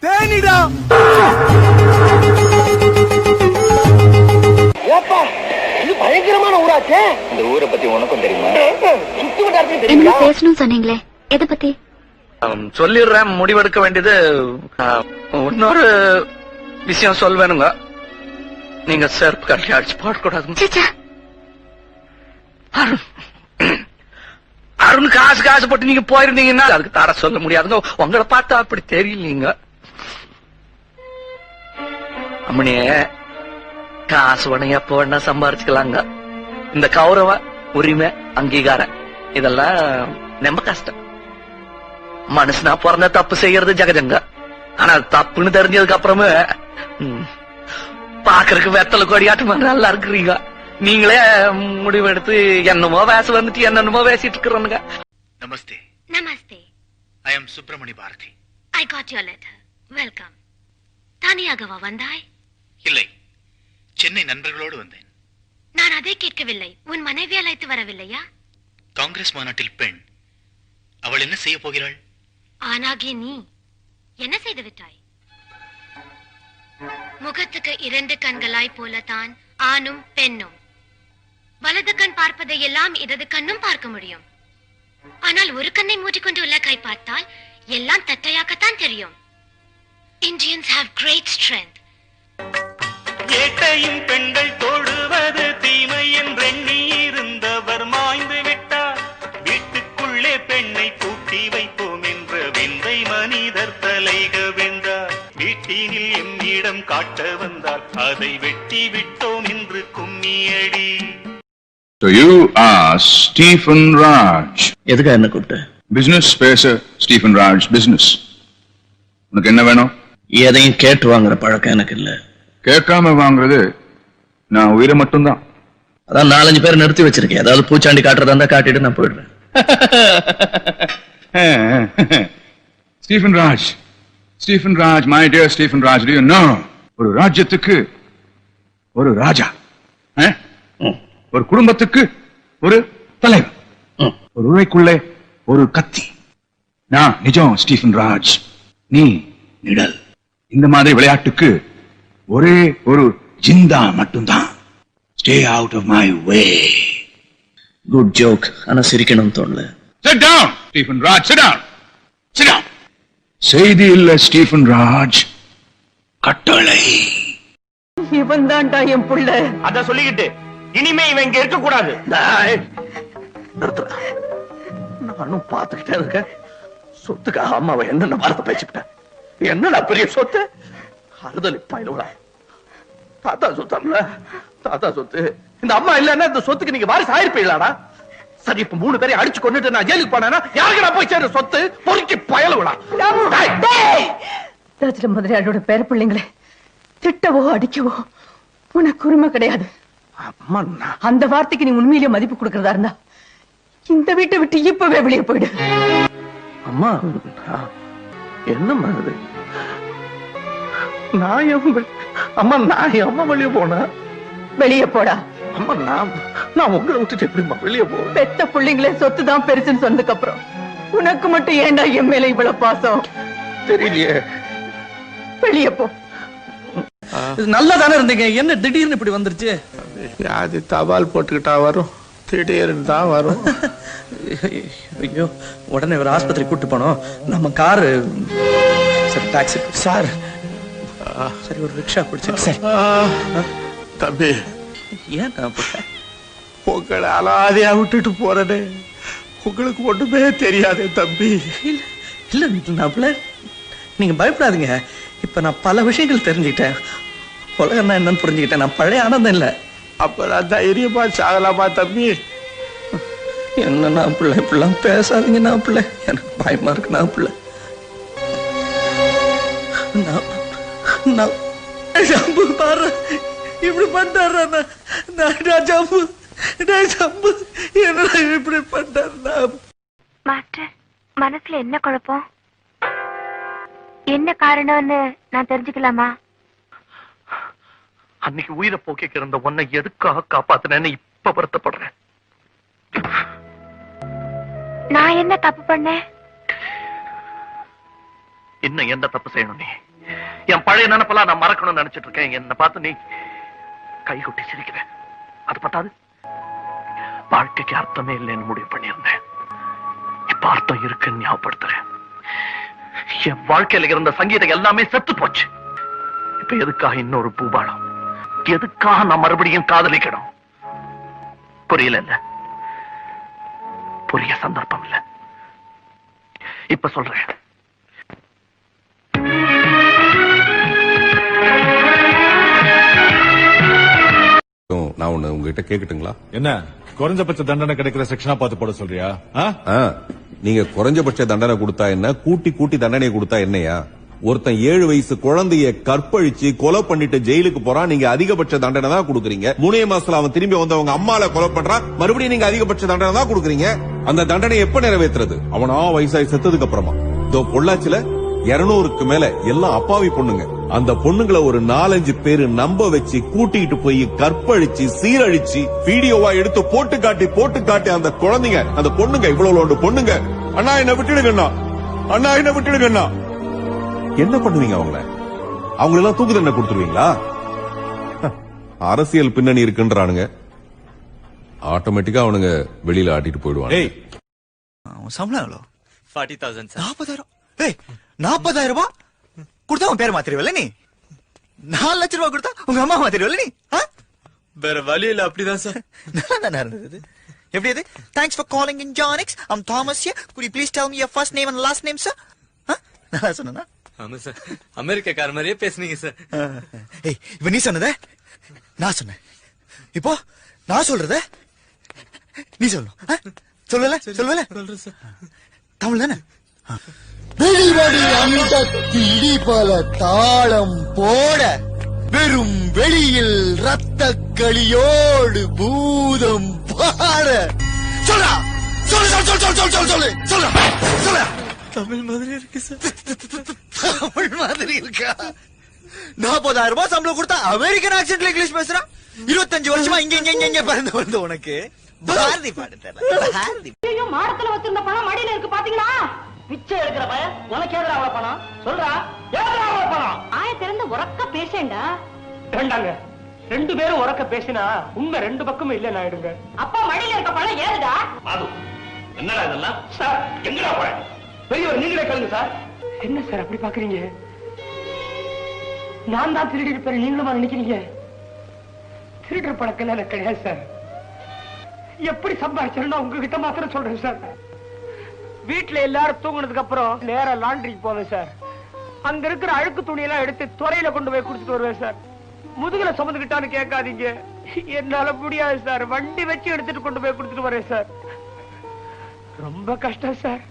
தேனிடா. ஏப்பா இது பயங்கரமான ஊராச்சே. இந்த ஊரை பத்தி உனக்கும் தெரியுமா? சுத்தி வட்டாரத்தையும் என்ன தெரியுமா? பேசணும் சொன்னீங்களே, எதை பத்தி? சொல்லிடுறேன். முடிவெடுக்க வேண்டியது இன்னொரு விஷயம் சொல்வேனுங்க. நீங்க செருப்பு கட்டி அடிச்சு பாடக்கூடாதுங்க. அருண் காசு போட்டு நீங்க போயிருந்தீங்கன்னா அதுக்கு தர சொல்ல முடியாதுங்க. உங்களை பார்த்தா அப்படி தெரியலீங்க. அம்மனியே, காசு உடனே எப்ப வேணா சம்பாரிச்சுக்கலாங்க. இந்த கௌரவ உரிமை அங்கீகாரம் இதெல்லாம் ரொம்ப கஷ்டம். மனுஷனா பிறந்த தப்பு செய்யறது ஜகஜங்க. ஆனா தப்புன்னு தெரிஞ்சதுக்கு அப்புறமே பாக்குறதுக்கு வெத்தலை கொடியாட்டு நல்லா இருக்கிறீங்க. நீங்களே முடிவெடுத்து என்னமோ வேச வந்துட்டு என்னென்னமோ பேசிட்டு இருக்கிறோங்க. நமஸ்தே. நமஸ்தே. I am Subramani Bharathi. I got your letter. Welcome. தனியாகவா வந்தாய்? இல்லை, சென்னை நண்பர்களோடு வந்தேன். நான் அதை கேட்கவில்லை. உன் மனைவி அழைத்து வரவில்லையா? காங்கிரஸ் மாநாட்டில் பெண். அவள் என்ன செய்ய போகிறாள்? ஆனாகி நீ என்ன செய்து விட்டாய்? முகத்துக்கு 2 கண்களாய் போலத்தான் ஆணும் பெண்ணும். வலது கண் பார்ப்பதை எல்லாம் இடது கண்ணும் பார்க்க முடியும். ஆனால் ஒரு கண்ணை மூடிக்கொண்டு உலகை பார்த்தால் எல்லாம் தட்டையாகத்தான் தெரியும். Indians have great strength. ஏட்டையும் பெண்கள் தொழுவது தீமை என்றெண்ணி இருந்தவர் மாய்ந்து விட்டார். வீட்டுக்குள்ளே பெண்ணை பூட்டி வைப்போம் என்ற விந்தை மனிதர் தலைக வென்றார். வீட்டினில் எம்மிடம் காட்ட வந்தார், அதை வெட்டி விட்டோம் என்று கும்மியடி. So you are Stephen Raj. எதுக்கா என்ன கூப்பிட்ட? Business பேச Stephen Raj business. உனக்கு என்ன வேணும்? எதையும் கேட்டு வாங்குற பழக்கம் எனக்கு இல்ல. கேட்காம வாங்குறது நான் உயிரை மட்டும்தான். அதான் 4-5 பேர் நிறுத்தி வச்சிருக்கேன். ஏதாவது பூச்சாண்டி காட்டுறதா இருந்தா காட்டிட்டு நான் போயிடுறேன். Stephen Raj, my dear Stephen Raj, do you know? ஒரு ராஜ்யத்துக்கு ஒரு ராஜா, ஒரு குடும்பத்துக்கு ஒரு தலைவர், ஒரு உரைக்குள்ளே ஒரு கத்தி. நான் நிஜம் ஸ்டீஃபன் ராஜ், நீ நிழல். இந்த மாதிரி விளையாட்டுக்கு ஒரே ஒரு ஜிந்தா மட்டும்தான். Stay out of my way. Good joke. ஆனா சிரிக்கணும் தோணல. Sit down, Stephen Raj, sit down. Sit down. செய்தி இல்ல ஸ்டீஃபன் ராஜ், கட்டளை. இவன் தான்டா என் புள்ள. அத சொல்லிக்கிட்டு இனிமே இவன் இங்க இருக்க கூடாது. நானும் பாத்துக்கிட்டே இருக்கேன். சொத்துக்காக அம்மாவை என்னென்ன வார்த்தை பேசிவிட்டேன். என்னடா பெரிய சொத்து? அறுதலி பயிலுடா. தாத்தா சொத்தம்ல, தாத்தா சொத்து. இந்த அம்மா இல்லன்னா இந்த சொத்துக்கு நீங்க வாரிசு ஆயிருப்பீங்களாடா? சரி, இப்ப 3 பேரை அடிச்சு கொண்டுட்டு நான் ஜெயிலுக்கு போனேன்னா யாருக்கு நான் போய் சேர சொத்து? பொறுக்கி பயலுடா. ராஜர முதலியாரோட பேர பிள்ளைங்களே திட்டவோ அடிக்கவோ உனக்கு உரிமை கிடையாது. அந்த வார்த்தைக்கு நீ உண்மையிலேயே மதிப்பு கொடுக்கறதா இருந்தா இந்த வீட்டை விட்டு இப்பவே வெளியே போயிடு. அம்மா என்ன மாதிரி அம்மா நான் அம்மா வெளியே போனா வெளியே போடா. அம்மா நான் உங்களை விட்டுட்டு எப்படிமா வெளியே போவேன்? பெத்த பிள்ளைங்களே சொத்து தான் பெருசுன்னு சொன்னதுக்கு அப்புறம் உனக்கு மட்டும் ஏண்டா என் மேல இவ்வளவு பாசம்? தெரியலையே. வெளியே போ. நல்லா தானே இருந்தீங்க, என்ன திடீர்னு இப்படி வந்துருச்சு? அது தபால் போட்டுக்கிட்டா வரும், திடீர்னு தான் வரும். ஐயோ, உடனே ஒரு ஆஸ்பத்திரி கூட்டு போனோம். நம்ம காரு சரி, டாக்ஸி சார். சரி, ஒரு ரிக்ஷா பிடிச்சு. தம்பி, ஏன் உங்களை அலாதையா விட்டுட்டு போறனே, உங்களுக்கு ஒண்ணுமே தெரியாதே தம்பி. இல்ல இல்ல, நீங்க பயப்படாதீங்க. இப்ப நான் பல விஷயங்கள் தெரிஞ்சுக்கிட்டேன். உலகம்னா என்னன்னு புரிஞ்சுக்கிட்டேன். நான் பழைய ஆனந்தம் இல்ல. அப்ப நான் தைரியமா சாகலாமா தம்பி? என்ன நான் பிள்ளை இப்படிலாம் பேசாதீங்க. நான் பிள்ளை, எனக்கு பயமா இருக்கு. நான் பிள்ளை பாரு இப்படி பண்றாரு. என்ன இப்படி பண்றாரு? மாஸ்டர், மனசுல என்ன குழப்பம்? என்ன காரணம்னு நான் தெரிஞ்சுக்கலாமா? அன்னைக்கு உயிரை போக்கிக்க இருந்த உன்னை எதுக்காக காப்பாத்தினேன்னு இப்ப வருத்தப்படுறேன். நான் என்ன தப்பு பண்ணேன்? இன்னும் என்ன தப்பு செய்யணும்? நீ என் பழைய நினைப்பெல்லாம் நான் மறக்கணும்னு நினைச்சிட்டு இருக்கேன். என்ன பார்த்து நீ கை கொட்டி சிரிக்கிற. அது பத்தாது, வாழ்க்கைக்கு அர்த்தமே இல்லைன்னு முடிவு பண்ணியிருந்தேன். இப்ப அர்த்தம் இருக்குன்னு ஞாபகப்படுத்துறேன். என் வாழ்க்கையில இருந்த சங்கீதம் எல்லாமே செத்து போச்சு. இப்ப எதுக்காக இன்னொரு பூபாலம்? எதுக்காக நான் மறுபடியும் காதலிக்கணும்? புரியல இல்ல, புரிய சந்தர்ப்பம் இல்ல. இப்ப சொல்றேன். நான் ஒண்ணு உங்ககிட்ட கேட்கட்டுங்களா? என்ன குறைஞ்சபட்ச தண்டனை கிடைக்கிற செக்ஷனா பார்த்து போட சொல்றியா? நீங்க குறைஞ்சபட்ச தண்டனை கொடுத்தா என்ன, கூட்டி கூட்டி தண்டனை கொடுத்தா என்னையா? ஒருத்தன் 7 வயசு குழந்தைய கற்பழிச்சு கொலை பண்ணிட்டு ஜெயிலுக்கு போறான், நீங்க அதிகபட்ச தண்டனை தான் கொடுக்குறீங்க. 3 மாசத்துல அவன் திரும்பி வந்தவங்க அம்மால கொலை பண்றான், மறுபடியும் நீங்க அதிகபட்ச தண்டனை தான் கொடுக்குறீங்க. அந்த தண்டனை எப்ப நிறைவேற்றுறது? அவனா வயசாகி செத்ததுக்கு அப்புறமா. இதோ பொள்ளாச்சில 200க்கு மேல எல்லாம் அப்பாவி பொண்ணுங்க. அந்த பொண்ணுங்களை ஒரு 4-5 பேரு நம்ப வச்சு கூட்டிட்டு போய் கற்பழிச்சு சீரழிச்சு வீடியோவா எடுத்து போட்டு காட்டி அந்த குழந்தைங்க, அந்த பொண்ணுங்க, இவ்வளவு பொண்ணுங்க, அண்ணா என்ன விட்டுடுங்கண்ணா, அண்ணா என்ன விட்டுடுங்கண்ணா, என்ன பண்ணுவீங்க? அவங்களெல்லாம் தூக்கு தண்டனை கொடுத்துருவீங்களா? அரசியல் பின்னணி இருக்குன்றானுங்க, ஆட்டோமேட்டிக்கா அவனுங்க வெளியில ஆட்டிட்டு போயிடுவாங்க. சம்பளம் எவ்வளோ? 40,000 சார். 40,000? ஏய் 40,000 ரூபாய் கொடுத்தா உன் பேர் மாத்திருவல்ல நீ? 4 லட்சம் ரூபாய் கொடுத்தா உங்க அம்மா மாத்திருவல்ல நீ? வேற வழி இல்ல. அப்படிதான் சார். நல்லா தானே இருந்தது. எப்படி இது? Thanks for calling in Janix. I'm Thomas here. Could you please tell me your first name and last name sir? நல்லா சொன்னா? ஆமா சார், அமெரிக்காக்கார மாதிரியே பேசுனீங்க சார். ஏய் இப்ப நீ சொன்னத நான் சொன்னேன், இப்போ நான் சொல்றத நீ சொல்லணும். சொல்லல தமிழ் தானே? வெளிவடி அந்த திடி பல தாளம் போட வெறும் வெளியில் ரத்த களியோடு பூதம் பாட சொல்ல தமிழ் மாதிரி இருக்கு சார். தமிழ் மாதிரி இருக்கா? 40,000 ரூபாய் சம்பளம் கொடுத்தா அமெரிக்கன் ஆக்சென்ட்ல இங்கிலீஷ் பேசுறான். 25 வருஷமா இங்க பறந்து வந்து உனக்கு பாரதி பாடு தெரியல. பாரதி மாடத்துல வச்சிருந்த பணம் மடியில இருக்கு பாத்தீங்களா? பிச்சை எடுக்கிற பையன் உனக்கு ஏதா அவ்வளவு பணம்? சொல்றா, ஏதா அவ்வளவு பணம்? ஆய திறந்து உறக்க பேசேண்டா. வேண்டாங்க, 2 பேரும் உறக்க பேசினா உண்மை 2 பக்கமும் இல்ல நாயிடுங்க. அப்பா மடியில இருக்க பணம் ஏறுடா. மாது, என்னடா இதெல்லாம்? சார் எங்கடா போற? பெரியவர் நீங்களே கேளுங்க சார். என்ன சார் அப்படி பாக்குறீங்க? நான் தான் திருடி இருப்பேன் நீங்களுமா நினைக்கிறீங்க? திருடுற பழக்கம் எனக்கு கிடையாது சார். எப்படி சம்பாதிச்சா உங்ககிட்ட மாத்திரம் சொல்றேன் சார். வீட்டுல எல்லாரும் தூங்குனதுக்கு அப்புறம் நேரா லாண்டரிக்கு போவேன் சார். அங்க இருக்கிற அழுக்கு துணியெல்லாம் எடுத்து துறையில கொண்டு போய் குடிச்சிட்டு வருவேன் சார். முதுகுல சுமந்துக்கிட்டான்னு கேட்காதீங்க, என்னால முடியாது சார். வண்டி வச்சு எடுத்துட்டு கொண்டு போய் குடிச்சிட்டு வரேன் சார். ரொம்ப கஷ்டம் சார்.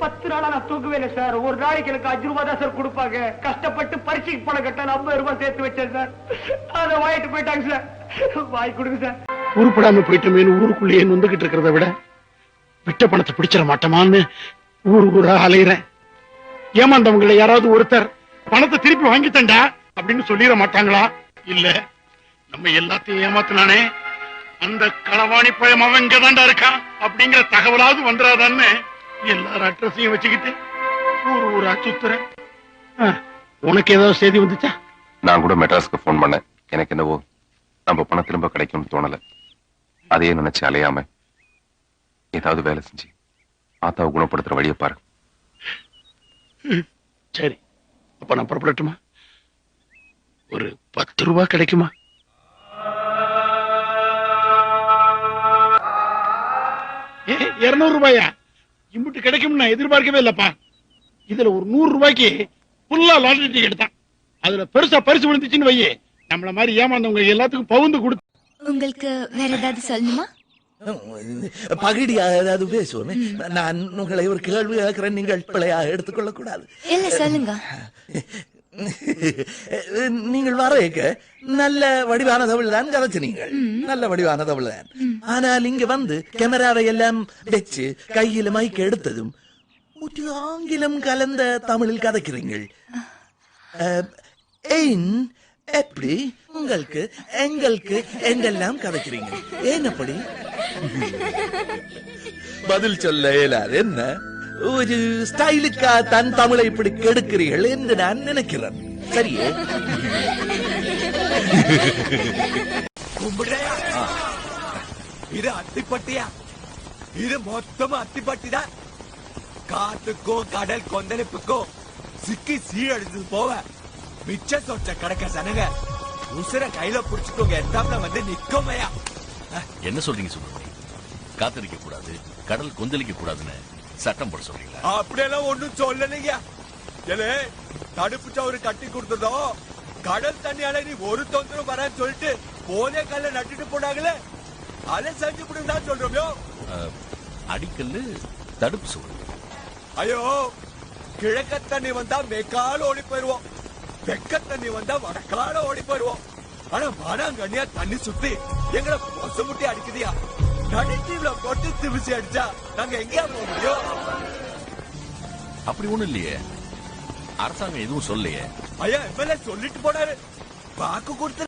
10 நாளா நான் தூக்கவே இல்லை சார். ஒரு நாளைக்கு எனக்கு 5 ரூபாய் தான் சார் கொடுப்பாங்க. கஷ்டப்பட்டு பரிசைக்கு பணம் கட்ட 50 ரூபாய் சேர்த்து வச்சேன் சார். அதை வாங்கிட்டு போயிட்டாங்க சார். வாங்கி கொடுங்க சார். உருப்படாம போயிட்டோமேனு ஊருக்குள்ளேயே நொந்துகிட்டு இருக்கிறத விட விட்ட பணத்தை பிடிச்சிட மாட்டோமான்னு ஊரா அலையிறேன். ஏமாந்தவங்களை யாராவது ஒருத்தர் பணத்தை திருப்பி வாங்கித்தண்டா அப்படின்னு சொல்லிட மாட்டாங்களா? இல்ல, நம்ம எல்லாத்தையும் ஏமாத்தினானே அந்த களவாணி பழம் அவன் இங்கதான்டா இருக்கான் அப்படிங்கிற தகவலாவது வந்துடாதான்னு எல்லாரும் அட்ரஸையும் வச்சுக்கிட்டு ஊரா சுத்துறேன். உனக்கு ஏதாவது செய்தி வந்துச்சா? நான் கூட மெட்ராஸ்க்கு போன் பண்ணேன். எனக்கு என்னவோ நம்ம பணம் திரும்ப கிடைக்கும்னு தோணல. அதையே நினைச்சு அலையாம ஏதாவது வேலை செஞ்சு ஆத்தாவை குணப்படுத்துற வழியை பாரு. சரி, அப்ப நான் புறப்படட்டுமா? ஒரு 10 ரூபாய் கிடைக்குமா? ஏ 200 ரூபாயா? இம்புட்டு கிடைக்கும் நான் எதிர்பார்க்கவே இல்லப்பா. இதுல ஒரு 100 ரூபாய்க்கு ஃபுல்லா லாட்டரி டிக்கெட் தான். அதுல பெருசா பரிசு விழுந்துச்சுன்னு வையே, நம்மள மாதிரி ஏமாந்தவங்க எல்லாத்துக்கும் பவுந்து கொடுத்து. உங்களுக்கு வேற ஏதாவது சொல்லணுமா? பகிடியா ஏதாவது பேசுவோமே. நான் உங்களை ஒரு கேள்வி கேட்கிறேன், நீங்கள் பிழையா எடுத்துக்கொள்ள கூடாது. இல்ல சொல்லுங்க. நீங்கள் வரைக்க நல்ல வடிவான தமிழ் தான் கதைச்சு. நீங்கள் நல்ல வடிவான தமிழ் தான். ஆனால் இங்க வந்து கேமராவை எல்லாம் வச்சு கையில மைக் எடுத்ததும் ஆங்கிலம் கலந்த தமிழில் கதைக்கிறீங்கள். எப்படி உங்களுக்கு எங்களுக்கு எங்கெல்லாம் கதைக்கிறீங்க? ஏன் அப்படி? பதில் சொல்ல இயலாது. என்ன ஒரு ஸ்டைலுக்கா தன் தமிழை இப்படி கெடுக்கிறீர்கள் என்று நான் நினைக்கிறேன். சரியே கும்பிடுறையா இது அத்திப்பட்டியா இது மொத்தமா அத்திப்பட்டி தான் காத்துக்கும் கடல் கொந்தளிப்புக்கும் சிக்கி சீழடிச்சு போவ மிச்ச சொச்ச கடக்க சனங்க உசுர கையில புடிச்சுக்கோங்க எத்தாப்ல வந்து நிக்கோமையா. என்ன சொல்றீங்க சுப்பிரமணி? காத்திருக்க கூடாது, கடல் கொந்தளிக்க கூடாதுன்னு சட்டம் போட சொல்றீங்களா? அப்படியெல்லாம் ஒண்ணும் சொல்லலைங்க. ஏலே தடுப்பு சவறு கட்டி கொடுத்ததோ கடல் தண்ணியால நீ ஒரு தொந்தரவு வரான்னு சொல்லிட்டு போதே கல்ல நட்டுட்டு போனாங்களே அதை செஞ்சு கொடுதான் சொல்றோம். அடிக்கல்லு தடுப்பு சுவர். ஐயோ கிழக்க தண்ணி வந்தா மேற்கால ஓடி போயிருவோம், தெற்க தண்ணி வந்தா வடக்கால ஓடி போயிருவோம். ஆனா மானாங்கண்ணியா தண்ணி சுத்தி எங்களை பொசு முட்டி அடிக்குதியா. நடிச்சீவ்ல போட்டு திவிசி அடிச்சா நாங்க எங்கேயா போக முடியும்? அப்படி ஒண்ணும் இல்லையே, அரசாங்கம் எதுவும் சொல்லலையே. ஐயா எம்எல்ஏ சொல்லிட்டு போனாரு, வாக்கு கொடுத்து